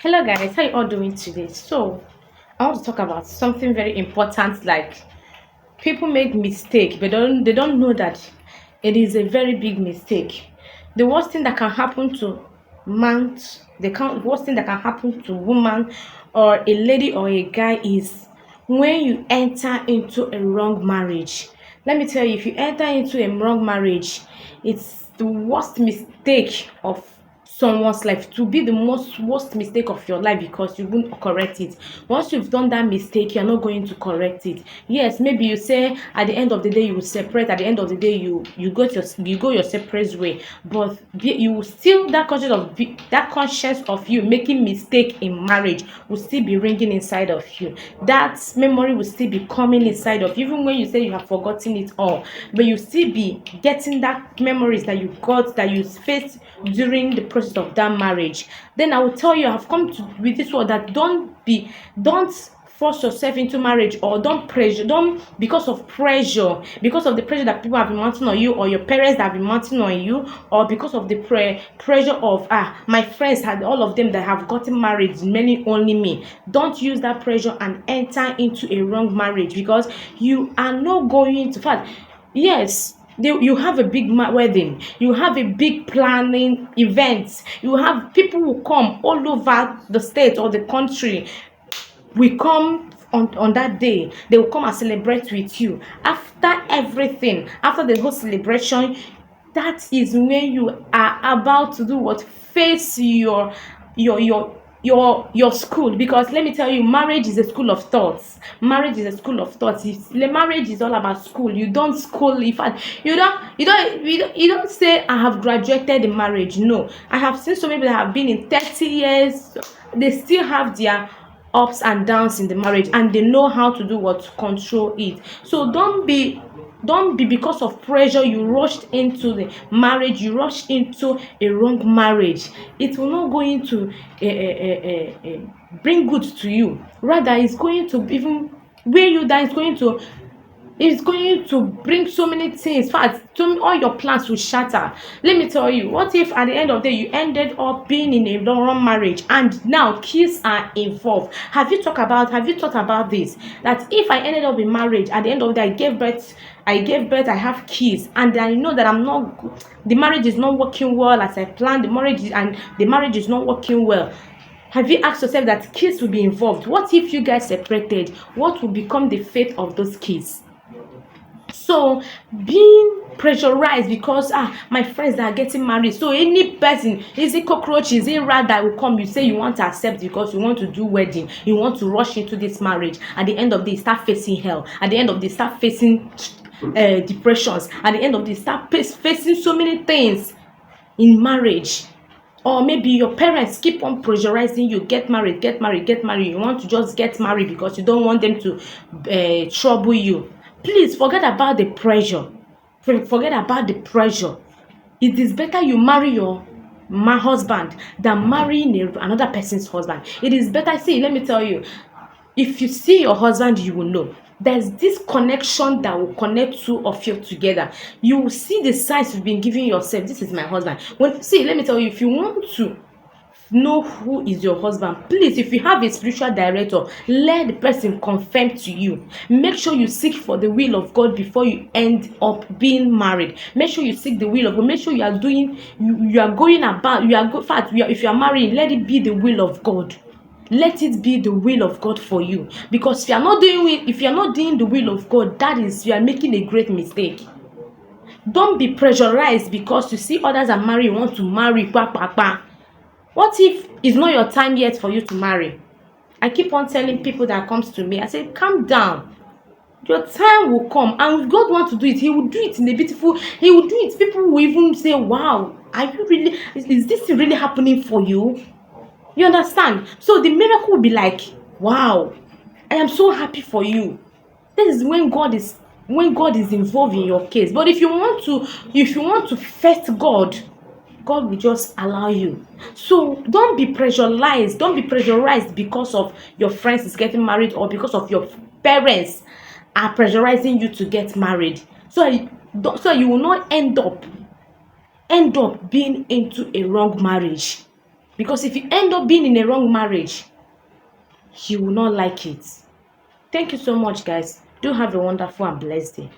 Hello guys, how you all doing today? So I want to talk about something very important. Like, people make mistake, but they don't know that it is a very big mistake. The worst thing that can happen to man, worst thing that can happen to woman or a lady or a guy is when you enter into a wrong marriage. Let me tell you, if you enter into a wrong marriage, it's the worst mistake of someone's life, to be the most worst mistake of your life, because you won't correct it. Once you've done that mistake, you're not going to correct it. Yes, maybe you say at the end of the day you will separate, at the end of the day you go your separate way, but you will still, that conscience of you making mistake in marriage will still be ringing inside of you. That memory will still be coming inside of you, even when you say you have forgotten it all, but you still be getting that memories that you got, that you faced during the process of that marriage. Then I will tell you, I've come to with this word, that don't force yourself into marriage, or don't, because of the pressure that people have been mounting on you, or your parents that have been mounting on you, or because of the pressure of my friends had, all of them that have gotten married, many only me. Don't use that pressure and enter into a wrong marriage, because you are not going to fact. Yes, you have a big wedding, you have a big planning event, you have people who come all over the state or the country, we come on that day, they will come and celebrate with you. After everything, after the whole celebration, that is when you are about to do what? Face your school. Because let me tell you, marriage is a school of thoughts. Marriage is all about school. You don't school. In fact, you don't say I have graduated in marriage. No, I have seen so many people that have been in 30 years, they still have their ups and downs in the marriage, and they know how to do what? To control it. So don't be because of pressure you rushed into the marriage, you rushed into a wrong marriage. It will not going to bring good to you. Rather, it's going to even weigh you down. It's going to bring so many things. In fact, all your plans will shatter. Let me tell you, what if at the end of the day you ended up being in a long marriage, and now kids are involved? Have you thought about this? That if I ended up in marriage, at the end of the day I gave birth, I have kids, and I know that the marriage is not working well as I planned. The marriage is not working well. Have you asked yourself that kids will be involved? What if you guys separated? What will become the fate of those kids? So, being pressurized because my friends that are getting married, so any person, is it cockroach, is it rat that will come, you say you want to accept because you want to do wedding, you want to rush into this marriage. At the end of the day, start facing hell. At the end of the day, start facing depressions. At the end of the day, start facing so many things in marriage. Or maybe your parents keep on pressurizing you, get married, get married, get married. You want to just get married because you don't want them to trouble you. Please forget about the pressure. Forget about the pressure. It is better you marry your husband than marrying another person's husband. It is better. See, let me tell you, if you see your husband, you will know there's this connection that will connect two of you together. You will see the signs you've been giving yourself. This is my husband. Let me tell you, if you want to know who is your husband, please, if you have a spiritual director, let the person confirm to you. Make sure you seek for the will of God before you end up being married. Make sure you seek the will of God. Make sure you are doing, you are going about, in fact, if you are marrying, let it be the will of God. Let it be the will of God for you. Because if you are not doing the will of God, that is, you are making a great mistake. Don't be pressurized because you see others are married, you want to marry. What if it's not your time yet for you to marry? I keep on telling people that comes to me, I say, calm down. Your time will come, and if God wants to do it, He will do it in a beautiful. He will do it. People will even say, "Wow, are you really? Is this really happening for you?" You understand? So the miracle will be like, "Wow, I am so happy for you." This is when God is involved in your case. But if you want to first God will just allow you. So don't be pressurized. Don't be pressurized because of your friends is getting married, or because of your parents are pressurizing you to get married. So you will not end up being into a wrong marriage. Because if you end up being in a wrong marriage, you will not like it. Thank you so much, guys. Do have a wonderful and blessed day.